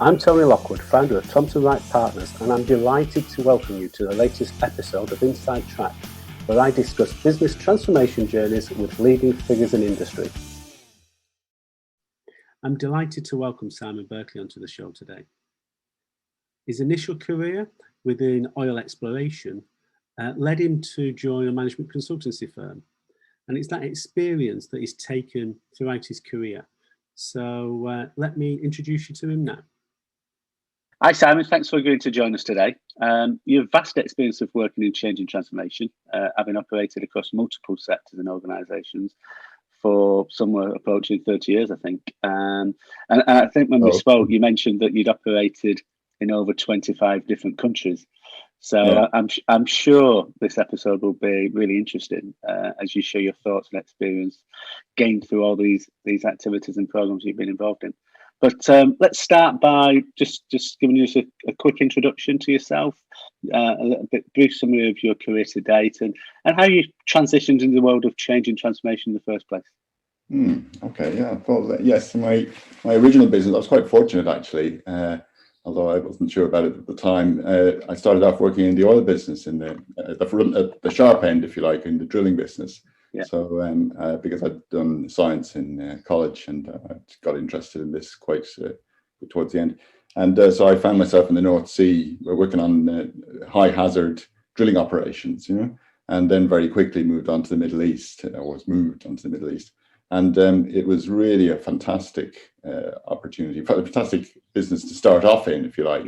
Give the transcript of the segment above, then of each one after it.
I'm Tony Lockwood, founder of Thompson Wright Partners, and I'm delighted to welcome you to the latest episode of Inside Track, where I discuss business transformation journeys with leading figures in industry. I'm delighted to welcome Simon Berkeley onto the show today. His initial career within oil exploration led him to join a management consultancy firm, and it's that experience that he's taken throughout his career. So let me introduce you to him now. Hi Simon, thanks for agreeing to join us today. You have vast experience of working in change and transformation, having operated across multiple sectors and organisations for somewhere approaching 30 years, I think. And I think when we spoke, you mentioned that you'd operated in over 25 different countries. So I'm sure this episode will be really interesting as you share your thoughts and experience gained through all these activities and programs you've been involved in. But let's start by just giving you a quick introduction to yourself, a little bit brief summary of your career to date, and how you transitioned into the world of change and transformation in the first place. Okay, yeah. Well, yes, my original business, I was quite fortunate actually, although I wasn't sure about it at the time. I started off working in the oil business, in the sharp end, if you like, in the drilling business. Yeah. So because I'd done science in college and I got interested in this quite towards the end. And so I found myself in the North Sea. We're working on high hazard drilling operations, and then very quickly moved on to the Middle East. And it was really a fantastic opportunity, a fantastic business to start off in, if you like,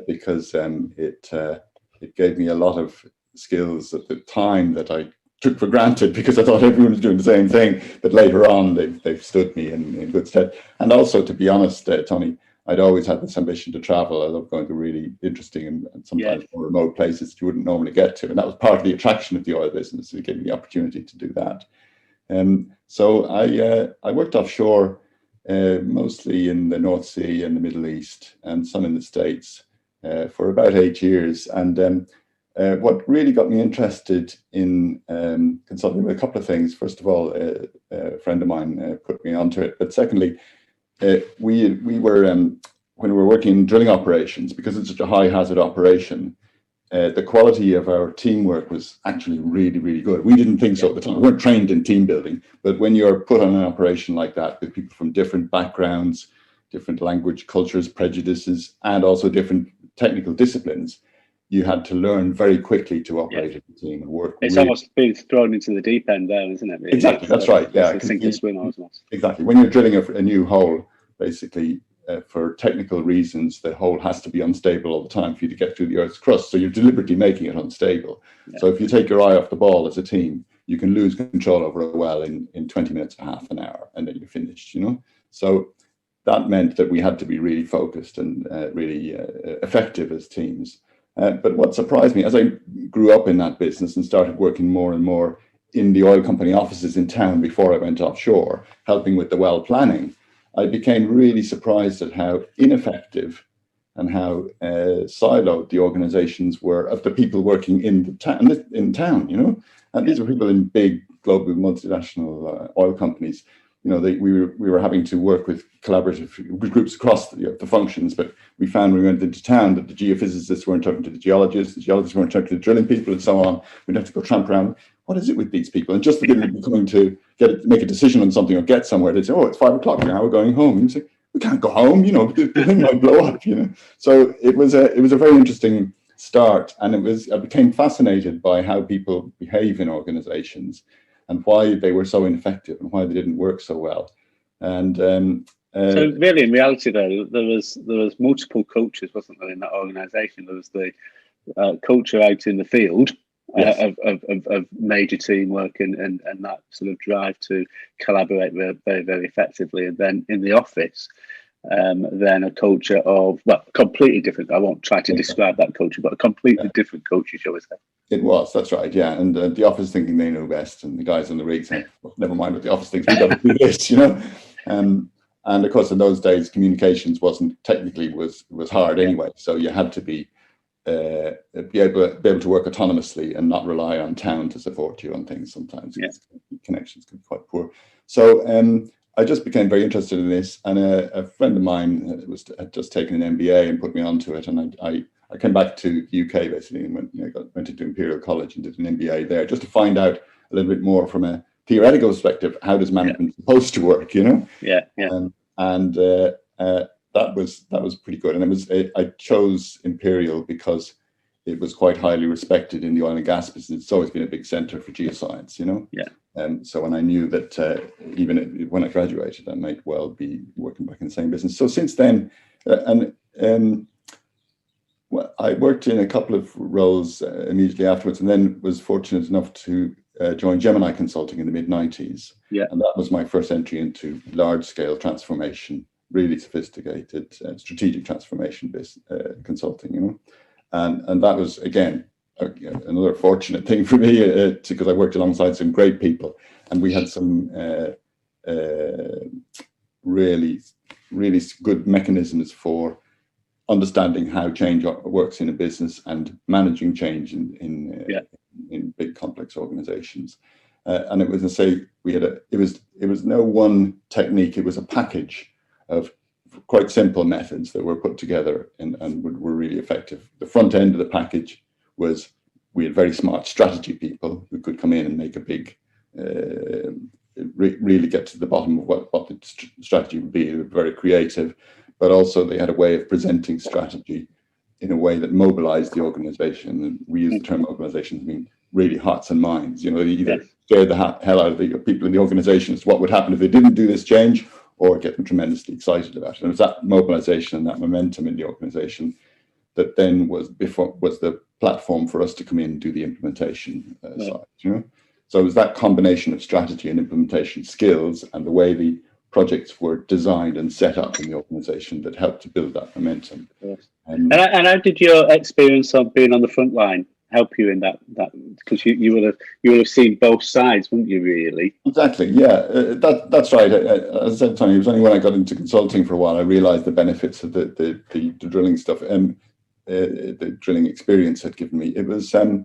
because it gave me a lot of skills at the time that I took for granted because I thought everyone was doing the same thing. But later on, they've stood me in good stead. And also, to be honest, Tony, I'd always had this ambition to travel. I love going to really interesting and sometimes more remote places you wouldn't normally get to. And that was part of the attraction of the oil business. It gave me the opportunity to do that. So I worked offshore, mostly in the North Sea and the Middle East, and some in the States for about 8 years. And what really got me interested in consulting with a couple of things. First of all, a friend of mine put me onto it. But secondly, we were when we were working in drilling operations, because it's such a high hazard operation, the quality of our teamwork was actually really, really good. We didn't think so at the time. We weren't trained in team building, but when you're put on an operation like that with people from different backgrounds, different language, cultures, prejudices, and also different technical disciplines, you had to learn very quickly to operate as a team and work. It's almost being thrown into the deep end there, isn't it? Really? Exactly, that's right. Yeah, sink or swim almost. Exactly. When you're drilling a new hole, basically, for technical reasons, the hole has to be unstable all the time for you to get through the Earth's crust. So you're deliberately making it unstable. Yeah. So if you take your eye off the ball as a team, you can lose control over a well in 20 minutes or half an hour, and then you're finished, So that meant that we had to be really focused and really effective as teams. But what surprised me, as I grew up in that business and started working more and more in the oil company offices in town before I went offshore, helping with the well planning, I became really surprised at how ineffective and how siloed the organizations were of the people working in town, And these were people in big global multinational oil companies. We were having to work with collaborative groups across the functions, but we found when we went into town that the geophysicists weren't talking to the geologists weren't talking to the drilling people, and so on. We'd have to go tramp around. What is it with these people? And just the people coming to make a decision on something or get somewhere, they'd say, "Oh, it's 5 o'clock now. We're going home." And you say, "We can't go home. The thing might blow up." So it was a very interesting start, and I became fascinated by how people behave in organizations, and why they were so ineffective and why they didn't work so well. And so really, in reality, though, there was multiple cultures, wasn't there, in that organisation? There was the culture out in the field of major teamwork and that sort of drive to collaborate very, very effectively, and then in the office, then a culture of, completely different. I won't try to describe that culture, but a completely different culture, shall we say. It was, that's right, yeah. And the office thinking they know best, and the guys on the rig saying, well, never mind what the office thinks, we've got to do this, And of course, in those days, communications was hard anyway. So you had to be able to work autonomously and not rely on town to support you on things sometimes. Connections can be quite poor. So I just became very interested in this, and a friend of mine had just taken an MBA and put me onto it, and I came back to the UK basically and went into Imperial College and did an MBA there just to find out a little bit more from a theoretical perspective. How does management supposed to work? You know? Yeah. And that was pretty good. And I chose Imperial because it was quite highly respected in the oil and gas business. It's always been a big centre for geoscience, you know. Yeah. So when I knew that even when I graduated, I might well be working back in the same business. So since then, well, I worked in a couple of roles immediately afterwards, and then was fortunate enough to join Gemini Consulting in the mid-90s. Yeah. And that was my first entry into large-scale transformation, really sophisticated strategic transformation consulting, you know. And that was, again, another fortunate thing for me because I worked alongside some great people, and we had some really good mechanisms for understanding how change works in a business and managing change in big complex organizations. And it was, to say, it was no one technique, it was a package of quite simple methods that were put together and were really effective. The front end of the package was, we had very smart strategy people who could come in and make a big, really get to the bottom of what the strategy would be. They were very creative, but also they had a way of presenting strategy in a way that mobilized the organization. And we use the term mobilization to mean really hearts and minds. You know, they either scared the hell out of the people in the organization as to what would happen if they didn't do this change, or get them tremendously excited about it. And it was that mobilization and that momentum in the organization that then was the platform for us to come in and do the implementation side, you know. So it was that combination of strategy and implementation skills and the way the projects were designed and set up in the organization that helped to build that momentum. Yes. And how did your experience of being on the front line help you in that? Because you will have seen both sides, wouldn't you? Really? Exactly. Yeah, that's right. As I said, Tony, it was only when I got into consulting for a while I realised the benefits of the drilling stuff and the drilling experience had given me. It was I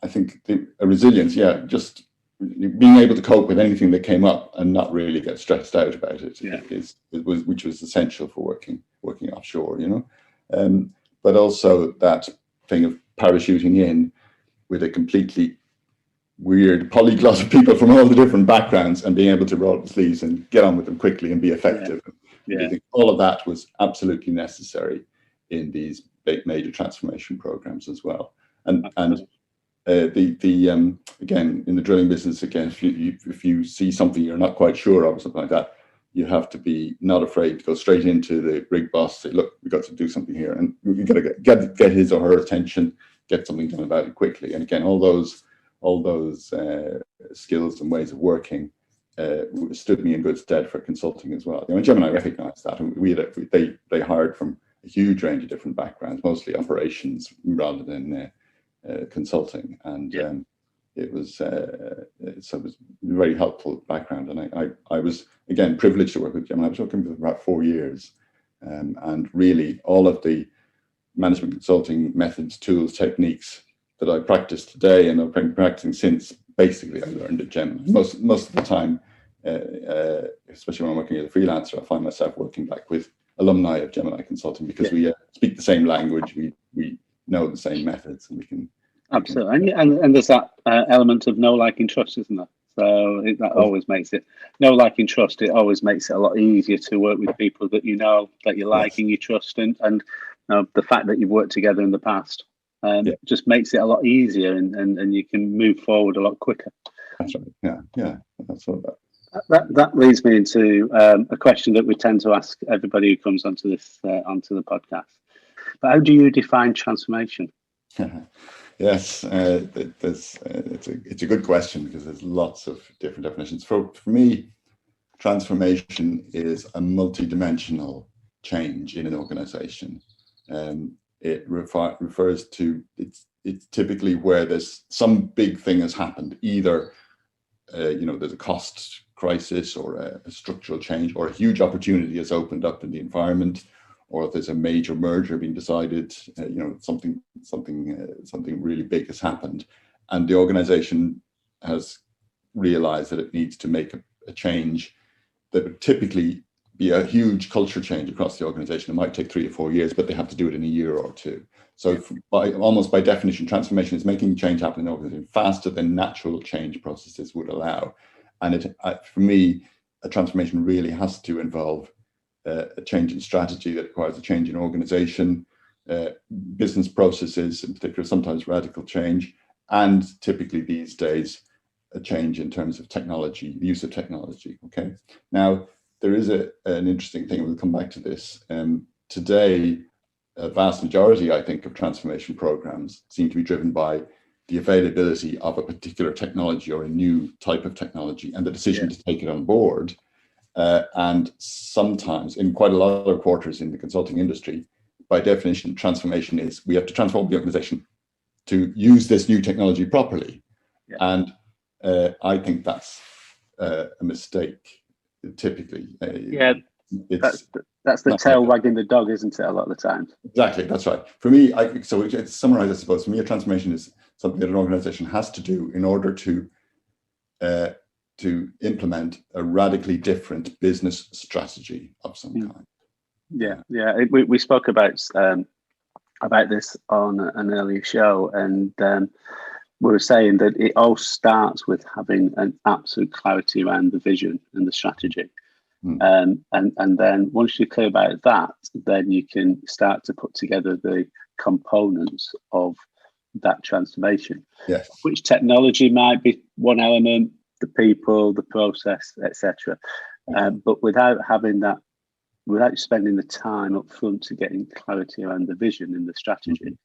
think a resilience. Yeah, just being able to cope with anything that came up and not really get stressed out about it, which was essential for working offshore, you know. But also that thing of parachuting in with a completely weird polyglot of people from all the different backgrounds and being able to roll up the sleeves and get on with them quickly and be effective. I think all of that was absolutely necessary in these big major transformation programs as well. And again, in the drilling business, again, if you see something you're not quite sure of or something like that, you have to be not afraid to go straight into the rig boss, say, look, we've got to do something here, and you've got to get his or her attention, get something done about it quickly. And again, all those skills and ways of working stood me in good stead for consulting as well. You know, Gemini recognized that, and they hired from a huge range of different backgrounds, mostly operations rather than consulting, and it was so it was a very helpful background. And I was, again, privileged to work with Gemini. I was working for about 4 years, and really all of the management consulting methods, tools, techniques that I practice today and I've been practicing since, basically I learned at Gemini. Most of the time, especially when I'm working as a freelancer, I find myself working back with alumni of Gemini Consulting because we speak the same language, we know the same methods, and we can absolutely. And there's that element of know, like, and trust, isn't there? So that always makes it know, like, and trust. It always makes it a lot easier to work with people that you know, that you like, and you trust, and you know, the fact that you've worked together in the past just makes it a lot easier, and you can move forward a lot quicker. That's right. Yeah. That's all about. That leads me into a question that we tend to ask everybody who comes onto the podcast. But how do you define transformation? Yes, it's a good question because there's lots of different definitions. For me, transformation is a multidimensional change in an organization. It refers to it's typically where there's some big thing has happened, either there's a cost crisis or a structural change, or a huge opportunity has opened up in the environment, or if there's a major merger being decided, something really big has happened, and the organization has realized that it needs to make a change that would typically be a huge culture change across the organization. It might take 3 or 4 years, but they have to do it in a year or two. So almost by definition, transformation is making change happen in an organization faster than natural change processes would allow. And for me, a transformation really has to involve a change in strategy that requires a change in organization, business processes in particular, sometimes radical change, and typically these days, a change in terms of technology, the use of technology. Okay. Now, there is an interesting thing, we'll come back to this. Today, a vast majority, I think, of transformation programs seem to be driven by the availability of a particular technology or a new type of technology and the decision to take it on board. And sometimes, in quite a lot of quarters in the consulting industry, by definition, transformation is we have to transform the organization to use this new technology properly. Yeah. And I think that's a mistake, typically. That's the tail wagging the dog, isn't it, a lot of the time? Exactly, that's right. For me, so to summarize, I suppose, for me, a transformation is something that an organization has to do in order to implement a radically different business strategy of some kind. Yeah. We spoke about this on an earlier show, and we were saying that it all starts with having an absolute clarity around the vision and the strategy. And then once you're clear about that, then you can start to put together the components of that transformation. Yes. Which technology might be one element, the people, the process, etc. But without having that, without spending the time up front to getting clarity around the vision and the strategy,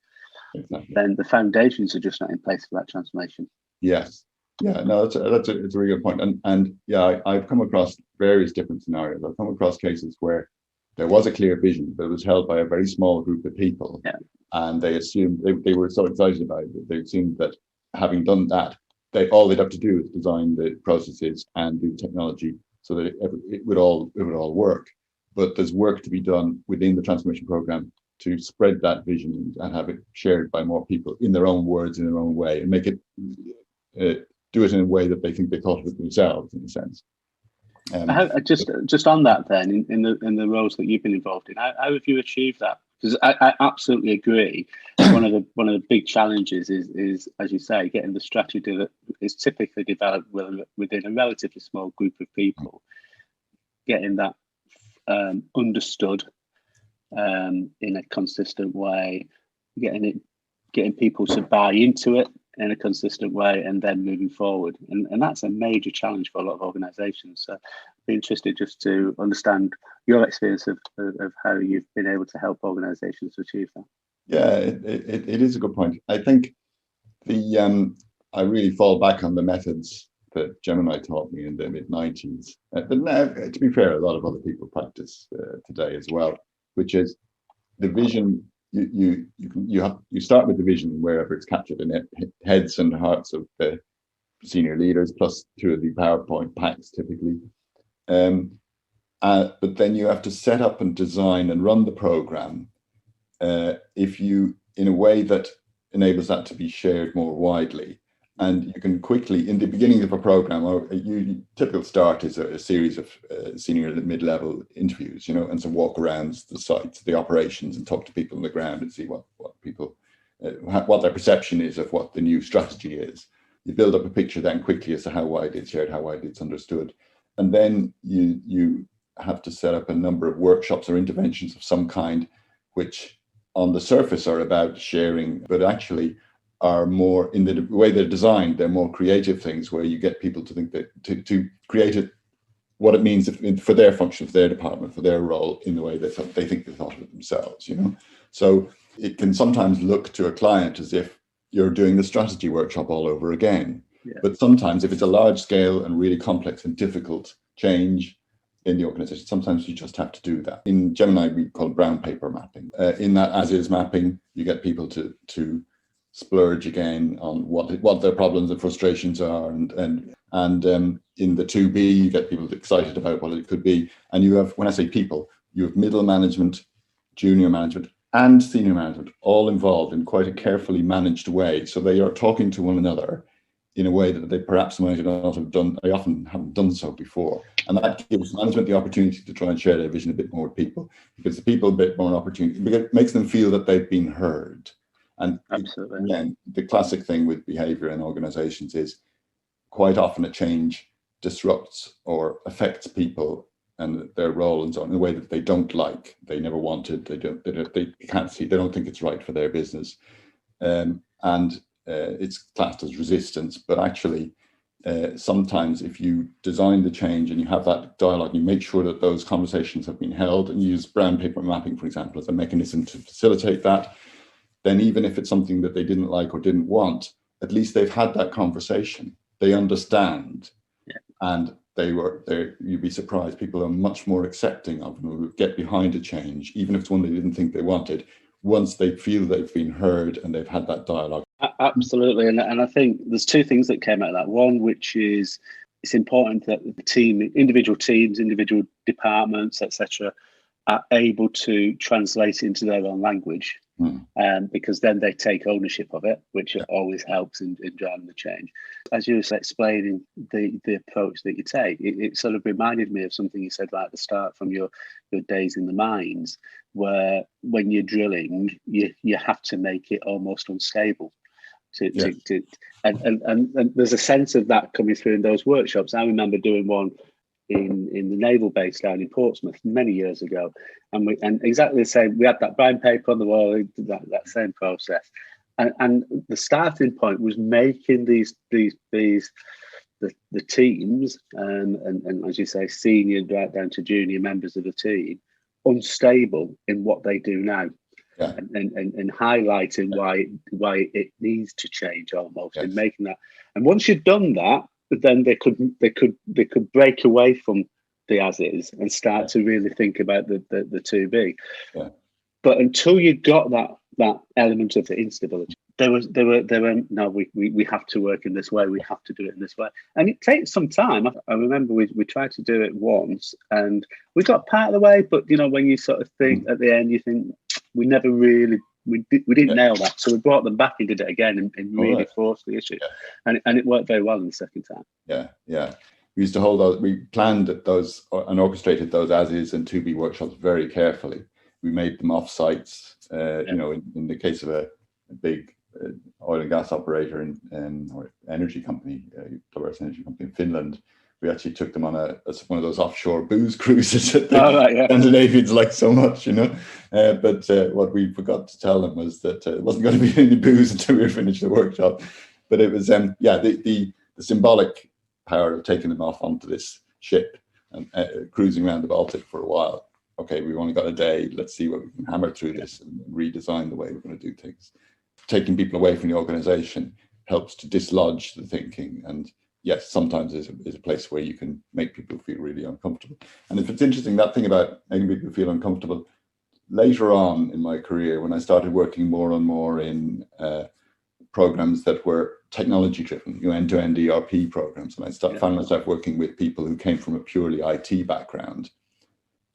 then the foundations are just not in place for that transformation. Yes. Yeah, no, it's a really good point. And yeah, I've come across various different scenarios. I've come across cases where there was a clear vision that was held by a very small group of people. Yeah. And they assumed they were so excited about it. They assumed that having done that, all they'd have to do is design the processes and do technology so that it would all work. But there's work to be done within the transformation program to spread that vision and have it shared by more people in their own words, in their own way, and make it do it in a way that they think they thought of it themselves, in a sense. Just on that, then, in the roles that you've been involved in, how have you achieved that? Because I absolutely agree. One of the big challenges is, as you say, getting the strategy that is typically developed within a relatively small group of people, getting that understood in a consistent way, getting people to buy into it in a consistent way, and then moving forward. And that's a major challenge for a lot of organizations. So I'd be interested just to understand your experience of how you've been able to help organizations achieve that. Yeah, it is a good point. I think I really fall back on the methods that Gemini taught me in the mid-90s. But now, to be fair, a lot of other people practice today as well, which is the vision. You start with the vision wherever it's captured in heads and hearts of the senior leaders, plus 2 of the PowerPoint packs typically. But then you have to set up and design and run the program in a way that enables that to be shared more widely. And you can quickly, in the beginning of a program, or typical start is a series of senior and mid-level interviews, and some walk around the sites, the operations, and talk to people on the ground and see what people, what their perception is of what the new strategy is. You build up a picture then quickly as to how widely it's shared, how widely it's understood. And then you have to set up a number of workshops or interventions of some kind, which on the surface are about sharing, but actually are more, in the way they're designed, they're more creative things where you get people to think that to create it, what it means for their function, for their department, for their role, in the way that they think they thought of it themselves. So it can sometimes look to a client as if you're doing the strategy workshop all over again. Yeah. But sometimes, if it's a large scale and really complex and difficult change in the organization, sometimes you just have to do that. In Gemini, we call it brown paper mapping. In that as-is mapping, you get people to splurge again on what their problems and frustrations are, and in the 2B you get people excited about what it could be. And you have, when I say people, you have middle management, junior management, and senior management all involved in quite a carefully managed way, so they are talking to one another in a way that they perhaps might not have done. They often haven't done so before, and that gives management the opportunity to try and share their vision a bit more with people, because the people a bit more opportunity, because it makes them feel that they've been heard. And Absolutely. Again, the classic thing with behaviour in organisations is quite often a change disrupts or affects people and their role and so on in a way that they don't like, they never wanted, they can't see, they don't think it's right for their business, and it's classed as resistance. But actually, sometimes if you design the change and you have that dialogue, you make sure that those conversations have been held, and use brown paper mapping, for example, as a mechanism to facilitate that, then even if it's something that they didn't like or didn't want, at least they've had that conversation. They understand, and you'd be surprised, people are much more accepting of them, who get behind a change, even if it's one they didn't think they wanted, once they feel they've been heard and they've had that dialogue. Absolutely. And I think there's two things that came out of that. One, which is it's important that the team, individual teams, individual departments, etc., are able to translate into their own language, because then they take ownership of it, which always helps in driving the change. As you were explaining the approach that you take, it sort of reminded me of something you said right at the start from your days in the mines, where when you're drilling, you have to make it almost unstable. And there's a sense of that coming through in those workshops. I remember doing one in the naval base down in Portsmouth many years ago, and exactly the same. We had that brown paper on the wall, that same process, and the starting point was making the teams and as you say, senior right down to junior members of the team unstable in what they do now. And highlighting why it needs to change almost, in making that. And once you've done that, then they could break away from the as is and start to really think about the to be. But until you got that element of the instability, there were no, we have to work in this way, we have to do it in this way, and it takes some time. I remember we tried to do it once and we got part of the way, but when you sort of think at the end, you think we never really we didn't nail that, so we brought them back and did it again and really forced the issue, and it worked very well in the second time. We used to hold those, we planned those and orchestrated those as is and to be workshops very carefully. We made them off sites, in the case of a big oil and gas operator or energy company, diverse energy company in Finland. We actually took them on one of those offshore booze cruises that the Scandinavians like so much, But what we forgot to tell them was that it wasn't going to be any booze until we finished the workshop. But it was, the symbolic power of taking them off onto this ship and cruising around the Baltic for a while. Okay, we've only got a day. Let's see what we can hammer through this and redesign the way we're going to do things. Taking people away from the organisation helps to dislodge the thinking, and yes, sometimes is a place where you can make people feel really uncomfortable. And if it's interesting, that thing about making people feel uncomfortable, later on in my career, when I started working more and more in programs that were technology driven, end-to-end ERP programs, and I found myself working with people who came from a purely IT background,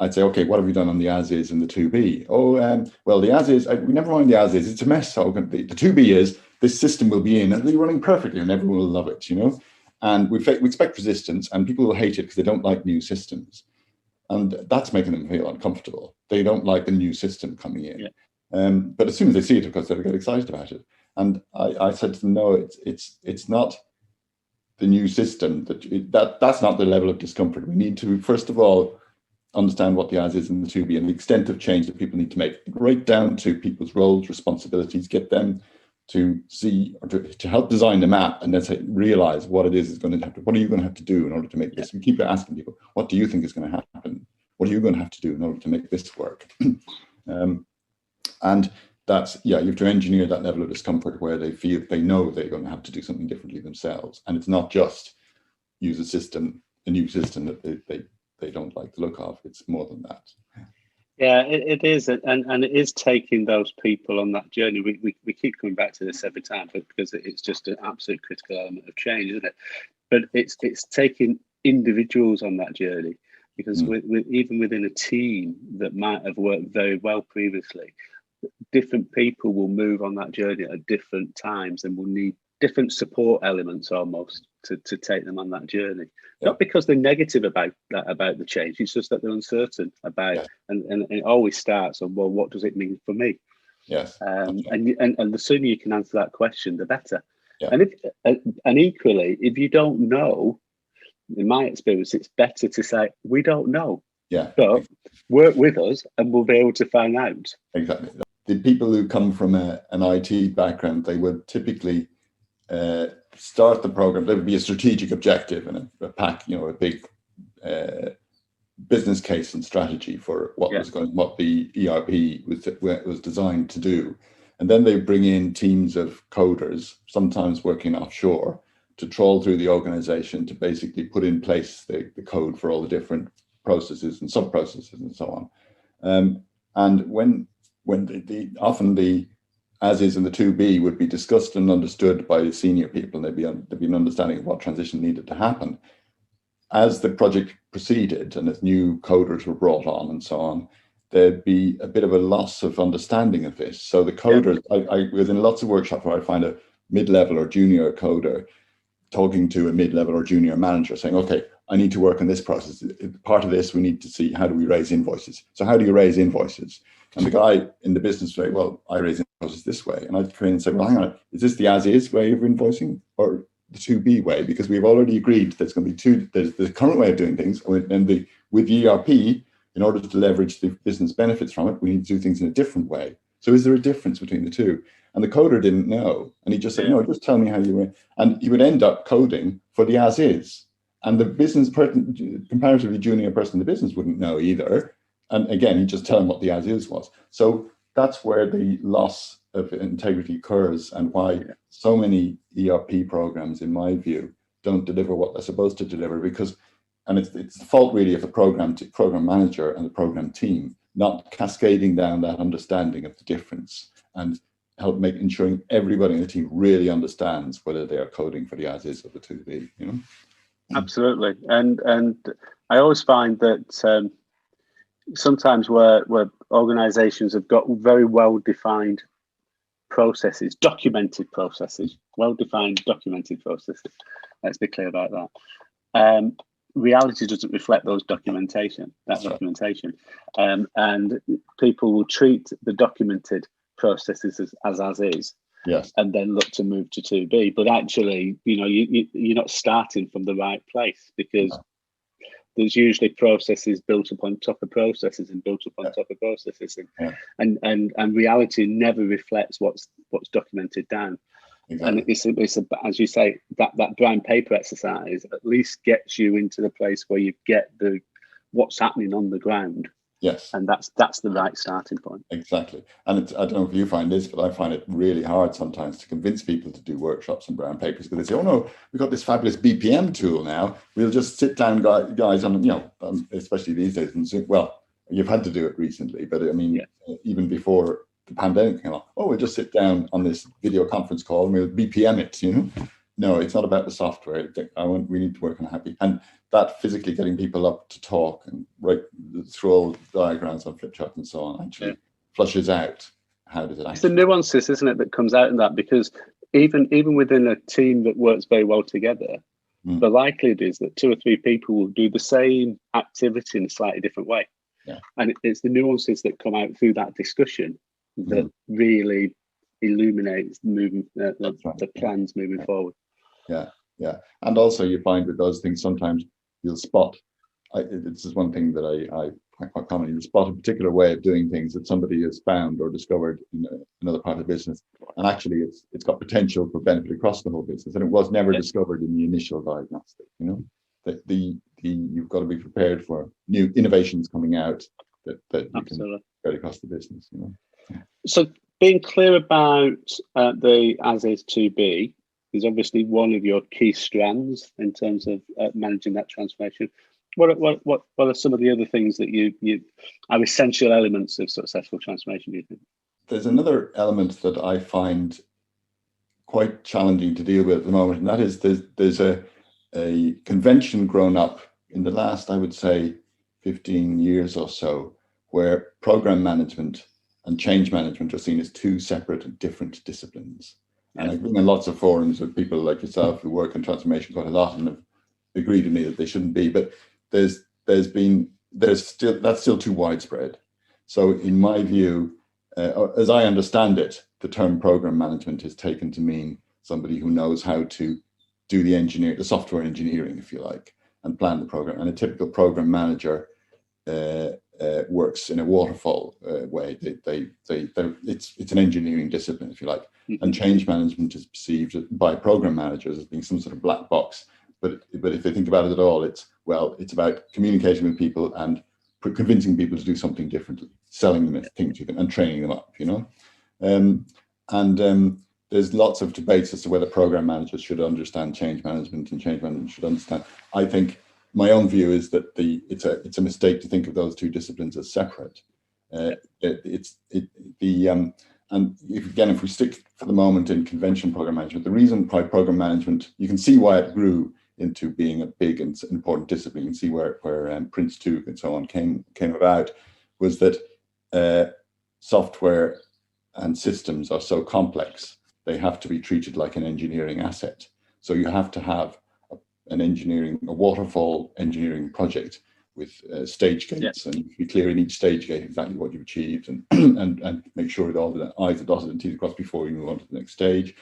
I'd say, okay, what have we done on the as is and the to be? Well, the as is, we never mind the as is, it's a mess. So the to be is, this system will be in and it'll be running perfectly and everyone will love it, And we expect resistance, and people will hate it because they don't like new systems. And that's making them feel uncomfortable. They don't like the new system coming in. But as soon as they see it, of course, they'll get excited about it. And I said to them, no, it's not the new system. That's not the level of discomfort. We need to, first of all, understand what the as is and the to be and the extent of change that people need to make, right down to people's roles, responsibilities, get them to see or to help design the map, and then realize what it is going to happen. What are you going to have to do in order to make this? We keep asking people, what do you think is going to happen? What are you going to have to do in order to make this work? And that's, you have to engineer that level of discomfort where they know they're going to have to do something differently themselves. And it's not just use a new system that they don't like the look of. It's more than that. Yeah, it is, and it is taking those people on that journey. We keep coming back to this every time, because it's just an absolute critical element of change, isn't it? But it's taking individuals on that journey, because even within a team that might have worked very well previously, different people will move on that journey at different times and will need different support elements almost to take them on that journey. Yeah. Not because they're negative about the change, it's just that they're uncertain about, and it always starts on, well, what does it mean for me? Yes. And the sooner you can answer that question, the better. Yeah. And equally, if you don't know, in my experience, it's better to say, we don't know. Yeah. But work with us and we'll be able to find out. Exactly. The people who come from an IT background, they would typically start the program. There would be a strategic objective and a pack, a big business case and strategy for what the ERP was designed to do. And then they bring in teams of coders, sometimes working offshore, to trawl through the organization to basically put in place the code for all the different processes and sub-processes and so on. And when often the as is and the to be would be discussed and understood by senior people, and there'd be an understanding of what transition needed to happen. As the project proceeded and as new coders were brought on and so on, there'd be a bit of a loss of understanding of this. So the coders, I within lots of workshops where I find a mid-level or junior coder talking to a mid-level or junior manager saying, okay, I need to work on this process. Part of this, we need to see, how do we raise invoices? So how do you raise invoices? And the guy in the business way, well, I raise invoices this way. And I'd come in and say, well, hang on, is this the as-is way of invoicing or the to-be way? Because we've already agreed there's going to be two, there's the current way of doing things, and with ERP, in order to leverage the business benefits from it, we need to do things in a different way. So is there a difference between the two? And the coder didn't know. And he just said, no, just tell me how you, and he would end up coding for the as-is. And the business person, comparatively junior person in the business, wouldn't know either. And again, he'd just tell him what the as-is was. So that's where the loss of integrity occurs, and why so many ERP programs, in my view, don't deliver what they're supposed to deliver, because, and it's the fault really of the program manager and the program team, not cascading down that understanding of the difference and ensuring everybody in the team really understands whether they are coding for the as-is or the to-be, Absolutely. And I always find that sometimes where organizations have got very well-defined processes, documented processes, well-defined documented processes, let's be clear about that. Reality doesn't reflect those documentation. And people will treat the documented processes as is. Yes. And then look to move to 2B, but actually, you're not starting from the right place, because there's usually processes built upon top of processes and built upon top of processes, and reality never reflects what's documented down. Exactly. And it's as you say, that brown paper exercise at least gets you into the place where you get what's happening on the ground. Yes. And that's the right starting point. Exactly. And I don't know if you find this, but I find it really hard sometimes to convince people to do workshops and brown papers, because they say, oh no, we've got this fabulous BPM tool now. We'll just sit down, guys, on, especially these days. And well, you've had to do it recently, but I mean, even before the pandemic came on, we'll just sit down on this video conference call and we'll BPM it, No, it's not about the software. We need to work on happy. And that physically getting people up to talk and write through all diagrams on flip chart and so on actually flushes out how does it actually. It's the nuances, isn't it, that comes out in that, because even within a team that works very well together, the likelihood is that 2 or 3 people will do the same activity in a slightly different way. Yeah. And it's the nuances that come out through that discussion that really illuminates the plans moving forward. Yeah. And also you find with those things, sometimes you'll spot, this is one thing that I find quite common, you'll spot a particular way of doing things that somebody has found or discovered in another part of the business. And actually it's got potential for benefit across the whole business. And it was never discovered in the initial diagnostic, that you've got to be prepared for new innovations coming out that you can get across the business, So being clear about the as is to be is obviously one of your key strands in terms of managing that transformation. What are some of the other things that you are essential elements of successful transformation, do you think? There's another element that I find quite challenging to deal with at the moment, and that is there's a convention grown up in the last, I would say, 15 years or so, where program management and change management are seen as 2 separate and different disciplines. And I've been in lots of forums with people like yourself who work in transformation quite a lot and have agreed with me that they shouldn't be. But that's still too widespread. So in my view, as I understand it, the term program management is taken to mean somebody who knows how to do the software engineering, if you like, and plan the program. And a typical program manager works in a waterfall way. It's an engineering discipline, if you like. And change management is perceived by program managers as being some sort of black box. But if they think about it at all, it's about communicating with people and convincing people to do something differently, selling them a thing to them and training them up, there's lots of debates as to whether program managers should understand change management and change management should understand. I think my own view is that it's a mistake to think of those two disciplines as separate. And if we stick for the moment in conventional program management, the reason why program management, you can see why it grew into being a big and important discipline. You can see where Prince 2 and so on came about, was that software and systems are so complex, they have to be treated like an engineering asset. So you have to have a waterfall engineering project with stage gates, and be clear in each stage gate exactly what you've achieved, and make sure that all the I's are dotted and T's are crossed before you move on to the next stage.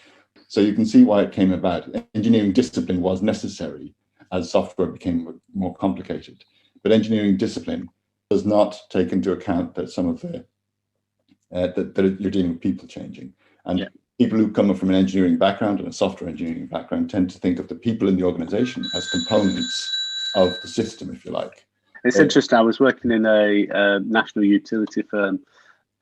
So you can see why it came about. Engineering discipline was necessary as software became more complicated, but engineering discipline does not take into account that some of the that you're dealing with people changing, and people who come from an engineering background and a software engineering background tend to think of the people in the organization as components of the system, if you like. It's interesting. I was working in a national utility firm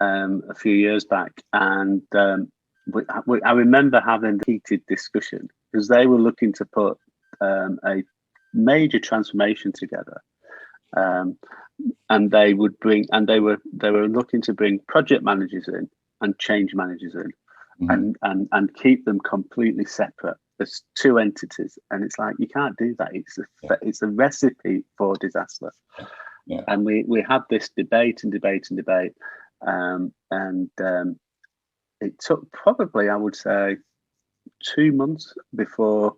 a few years back, and I remember having a heated discussion because they were looking to put a major transformation together, and they were looking to bring project managers in and change managers in, and keep them completely separate as two entities. And it's like, you can't do that. It's a recipe for disaster. And we had this debate, and it took probably, I would say, 2 months before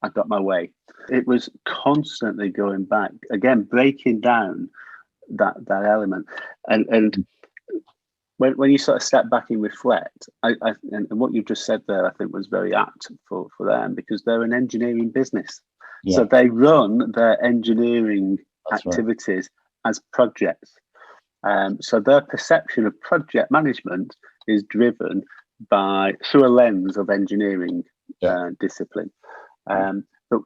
I got my way. It was constantly going back again, breaking down that element, and when you sort of step back and reflect, and what you've just said there, I think was very apt for them, because they're an engineering business, so they run their engineering activities as projects. So their perception of project management is driven through a lens of engineering discipline. But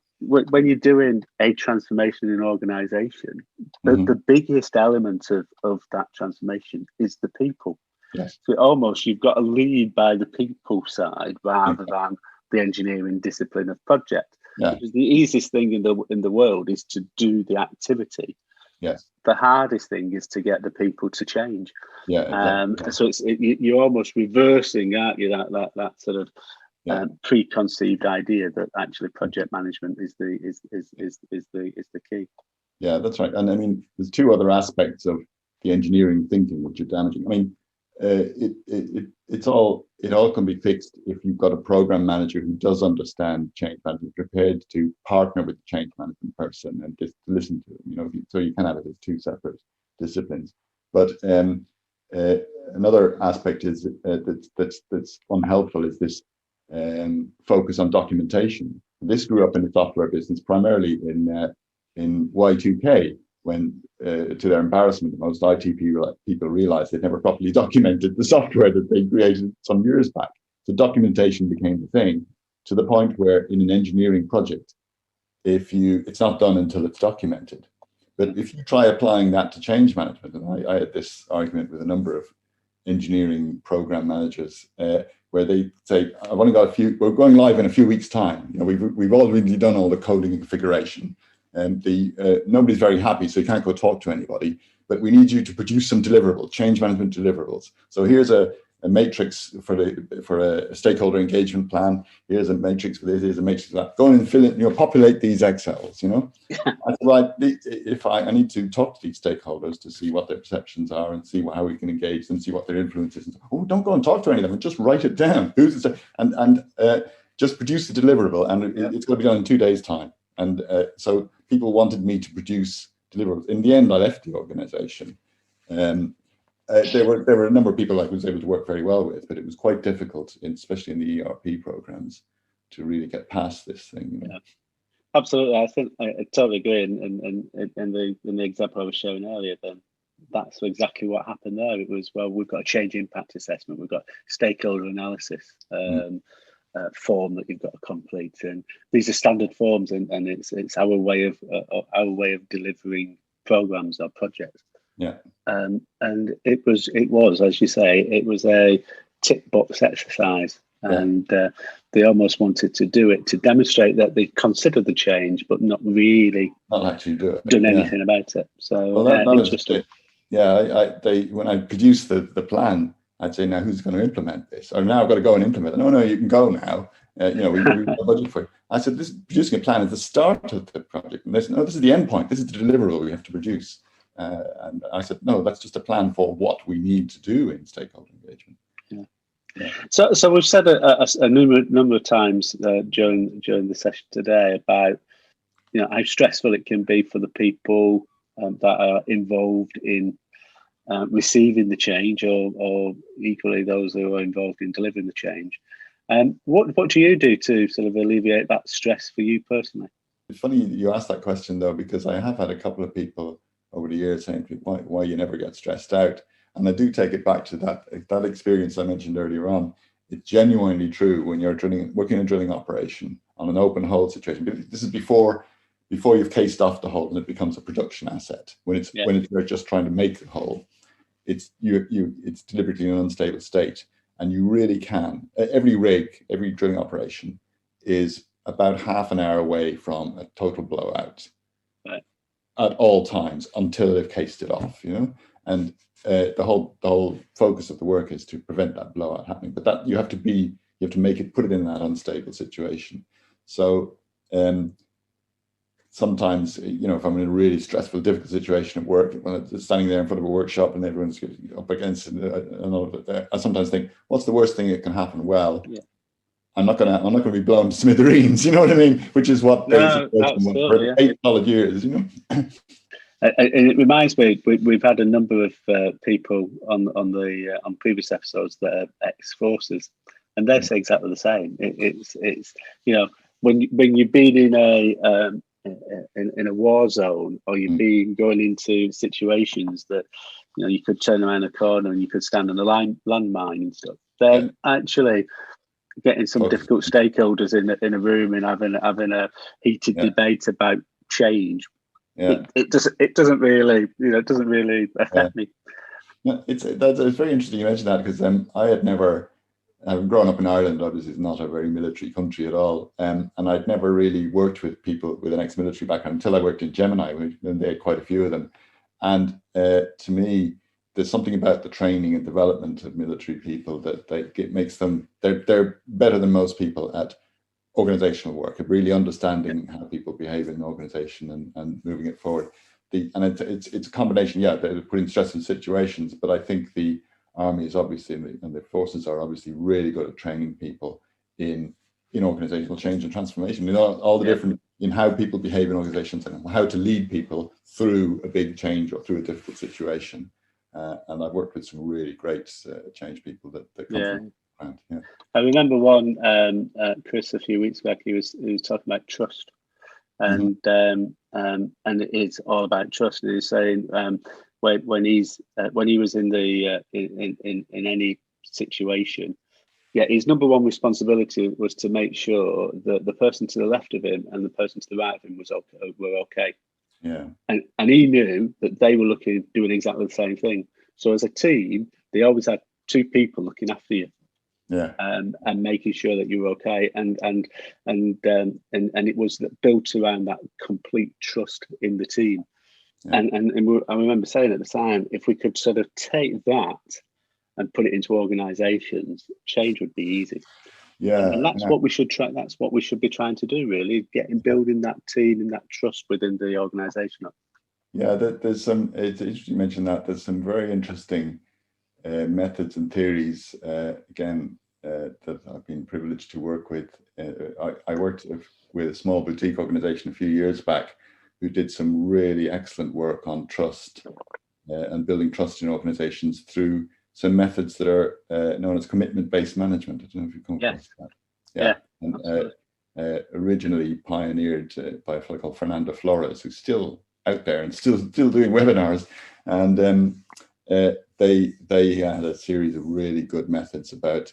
when you're doing a transformation in an organization, the biggest element of that transformation is the people. So almost you've got to lead by the people side rather than the engineering discipline of project. Because the easiest thing in the world is to do the activity. The hardest thing is to get the people to change. So you're almost reversing, aren't you, that sort of preconceived idea that actually project management is the key. Yeah, that's right. And I mean, there's two other aspects of the engineering thinking which are damaging. I mean, it all can be fixed if you've got a program manager who does understand change management, prepared to partner with the change management person and just listen to them. So you can have it as two separate disciplines. But another aspect is that's unhelpful is this focus on documentation. This grew up in the software business primarily in Y2K, when to their embarrassment, most IT people realized they'd never properly documented the software that they created some years back. So documentation became the thing, to the point where in an engineering project, it's not done until it's documented. But if you try applying that to change management, and I had this argument with a number of engineering program managers, where they say, I've only got we're going live in a few weeks' time. We've already done all the coding and configuration, and nobody's very happy, so you can't go talk to anybody, but we need you to produce some deliverables, change management deliverables. So here's a matrix for a stakeholder engagement plan. Here's a matrix for this. Here's a matrix for that. Go in and fill it. Populate these Excels. I said, right, if I need to talk to these stakeholders to see what their perceptions are and see how we can engage them, see what their influence is. Oh, don't go and talk to any of them. Just write it down. And just produce the deliverable, and it's going to be done in 2 days' time. And so people wanted me to produce deliverables. In the end, I left the organisation. There were a number of people I was able to work very well with, but it was quite difficult, especially in the ERP programs, to really get past this thing. Yeah, absolutely. I think I totally agree. And in the example I was showing earlier, then that's exactly what happened there. It was, well, we've got a change impact assessment, we've got stakeholder analysis form that you've got to complete, and these are standard forms, and it's our way of delivering programs or projects. Yeah. And it was, as you say, it was a tick box exercise, and they almost wanted to do it to demonstrate that they considered the change, but not actually done anything about it. So interesting. When I produced the plan, I'd say, now who's going to implement this? Or now I've got to go and implement it. No, you can go now. We've got a budget for it. I said, producing a plan is the start of the project. And this is the end point. This is the deliverable we have to produce. And I said, no, that's just a plan for what we need to do in stakeholder engagement. Yeah. So we've said a number of times during the session today about how stressful it can be for the people that are involved in receiving the change, or equally those who are involved in delivering the change. What do you do to sort of alleviate that stress for you personally? It's funny you asked that question, though, because I have had a couple of people over the years saying why you never get stressed out. And I do take it back to that experience I mentioned earlier on. It's genuinely true when you're working a drilling operation on an open hole situation. This is before you've cased off the hole and it becomes a production asset. When you're just trying to make the hole, it's deliberately in an unstable state. And you really can. Every drilling operation is about half an hour away from a total blowout. Right. At all times until they've cased it off, and the whole focus of the work is to prevent that blowout happening. But that you have to put it in that unstable situation. So sometimes, if I'm in a really stressful, difficult situation at work, when I'm standing there in front of a workshop and everyone's up against it, I sometimes think, what's the worst thing that can happen? Well, I'm not gonna be blown to smithereens. You know what I mean? Which is what for 8 solid years. And it reminds me, we've had a number of people on previous episodes that are ex-forces, and they say exactly the same. It's when you've been in a war zone, or you've been going into situations that you could turn around a corner and you could stand on a landmine and stuff. Then actually getting some difficult stakeholders in a room and having a heated debate about change. It doesn't really affect me. No, it's very interesting you mentioned that, because I had never, grown up in Ireland, obviously it's not a very military country at all, and I'd never really worked with people with an ex-military background until I worked in Gemini, and they had quite a few of them. And to me, there's something about the training and development of military people that it makes them, they're better than most people at organizational work, at really understanding how people behave in an organization and moving it forward. It's a combination, they're putting stress in situations, but I think the Army is obviously, and the forces are obviously really good at training people in organizational change and transformation, all the different, in how people behave in organizations and how to lead people through a big change or through a difficult situation. And I've worked with some really great change people that come from. I remember one, Chris, a few weeks back. He was talking about trust, and it is all about trust. And he's saying when he was in any situation, his number one responsibility was to make sure that the person to the left of him and the person to the right of him were okay. Yeah. And he knew that they were doing exactly the same thing. So as a team, they always had 2 people looking after you. Yeah. And making sure that you were okay, and it was built around that complete trust in the team. Yeah. And I remember saying at the time, if we could sort of take that and put it into organisations, change would be easy. Yeah, and that's what we should try. That's what we should be trying to do, really, building that team and that trust within the organisation. Yeah, there's some. It's interesting you mentioned that. There's some very interesting methods and theories. Again, that I've been privileged to work with. I worked with a small boutique organisation a few years back, who did some really excellent work on trust and building trust in organisations through some methods that are known as commitment-based management. I don't know if you've come across that. Yeah. And originally pioneered by a fellow called Fernando Flores, who's still out there and still doing webinars. And they had a series of really good methods about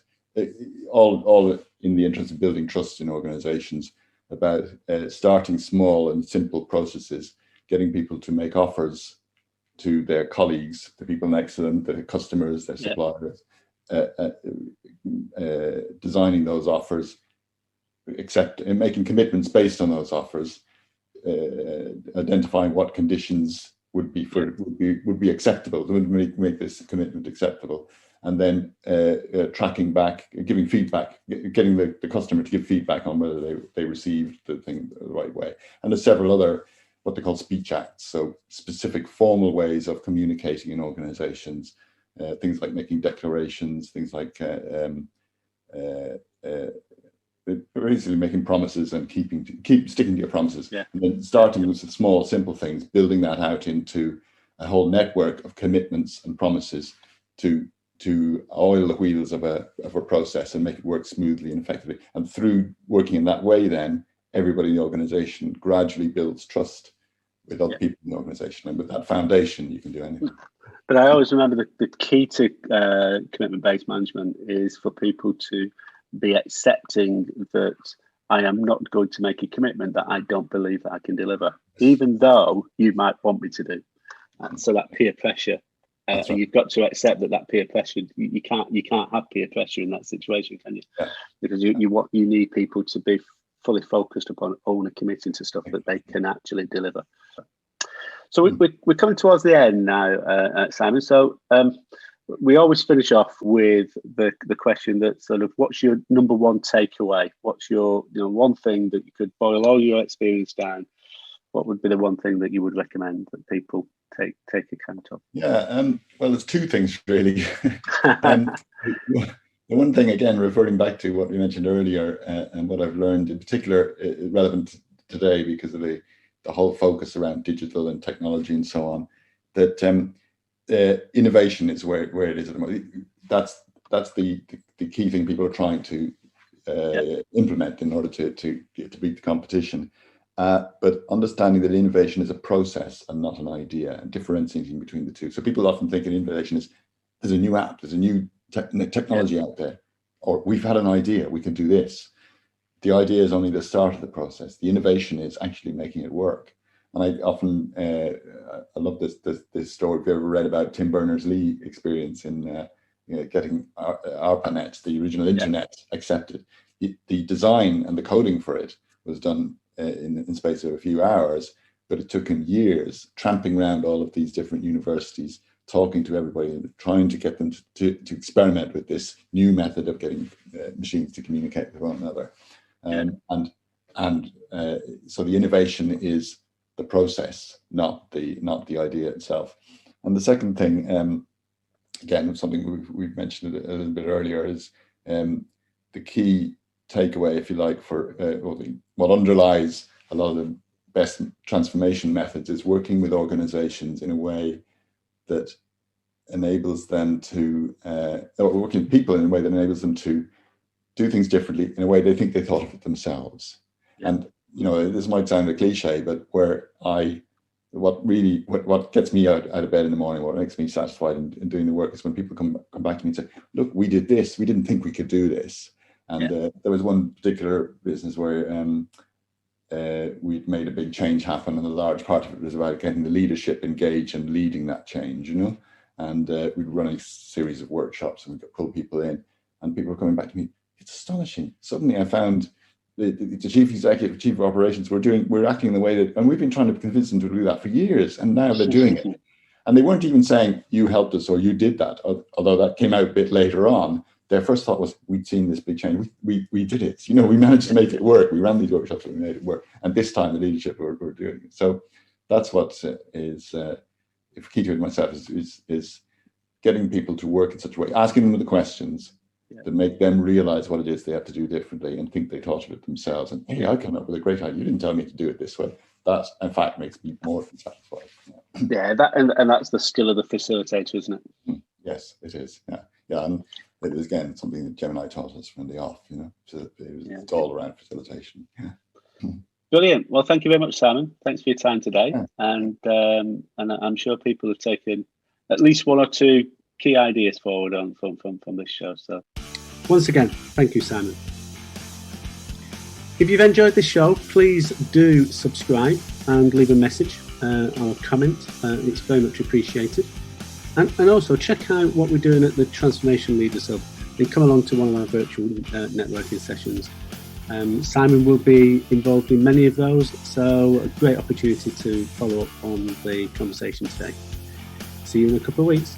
all in the interest of building trust in organizations, about starting small and simple processes, getting people to make offers to their colleagues, the people next to them, the customers, their suppliers, designing those offers, making commitments based on those offers, identifying what conditions would be acceptable, would make this commitment acceptable, and then tracking back, giving feedback, getting the customer to give feedback on whether they received the thing the right way. And there's several other what they call speech acts, so specific formal ways of communicating in organizations, things like making declarations, things like basically making promises and keep sticking to your promises. And then starting with some small, simple things, building that out into a whole network of commitments and promises to oil the wheels of a process and make it work smoothly and effectively. And through working in that way, then everybody in the organization gradually builds trust with other people in the organization. And with that foundation, you can do anything. But I always remember the key to commitment-based management is for people to be accepting that I am not going to make a commitment that I don't believe that I can deliver, even though you might want me to do. And so that peer pressure, right. You've got to accept that peer pressure, you can't have peer pressure in that situation, can you? Because you need people to be fully focused upon only committing to stuff that they can actually deliver. So we're coming towards the end now, Simon. So we always finish off with the question that sort of, what's your number one takeaway? What's your one thing that you could boil all your experience down? What would be the one thing that you would recommend that people take account of? Well, there's two things really. The one thing, again, referring back to what we mentioned earlier, and what I've learned in particular relevant today because of the whole focus around digital and technology and so on, that innovation is where it is at the moment. That's the key thing people are trying to implement in order to beat the competition. But understanding that innovation is a process and not an idea, and differentiating between the two. So people often think innovation is there's a new app, there's a new technology out there, or we've had an idea, we can do this. The idea is only the start of the process. The innovation is actually making it work. And I often, I love this story. If you ever read about Tim Berners-Lee experience in getting ARPANET, the original internet, accepted. The design and the coding for it was done in space of a few hours, but it took him years tramping around all of these different universities, talking to everybody and trying to get them to experiment with this new method of getting machines to communicate with one another. So the innovation is the process, not the idea itself. And the second thing, again, something we've mentioned a little bit earlier, is the key takeaway, if you like, for what underlies a lot of the best transformation methods is working with organizations in a way that enables them to, or working with people in a way that enables them to do things differently in a way they think they thought of it themselves. And this might sound a cliche, but what gets me out of bed in the morning, what makes me satisfied in doing the work, is when people come back to me and say, look, we did this, we didn't think we could do this. And there was one particular business where we'd made a big change happen, and a large part of it was about getting the leadership engaged and leading that change, and we'd run a series of workshops and we'd pull people in, and people were coming back to me, it's astonishing. Suddenly I found the chief executive, chief of operations, we're acting in the way that, and we've been trying to convince them to do that for years, and now they're doing it. And they weren't even saying, you helped us or you did that, although that came out a bit later on. Their first thought was, we'd seen this big change. We did it. You know, we managed to make it work. We ran these workshops and we made it work. And this time the leadership were doing it. So that's what is key to it myself is getting people to work in such a way, asking them the questions that make them realize what it is they have to do differently and think they thought of it themselves. And hey, I came up with a great idea. You didn't tell me to do it this way. That, in fact, makes me more than satisfied. Yeah, and that's the skill of the facilitator, isn't it? Yes, it is. Yeah, and it was, again, something that Gemini taught us from the off, you know, so it's all around facilitation. Yeah. Brilliant. Well, thank you very much, Simon. Thanks for your time today. Yeah. And I'm sure people have taken at least one or two key ideas forward from this show. So once again, thank you, Simon. If you've enjoyed this show, please do subscribe and leave a message or a comment. It's very much appreciated. And also check out what we're doing at the Transformation Leaders Hub and come along to one of our virtual networking sessions. Simon will be involved in many of those, so a great opportunity to follow up on the conversation today. See you in a couple of weeks.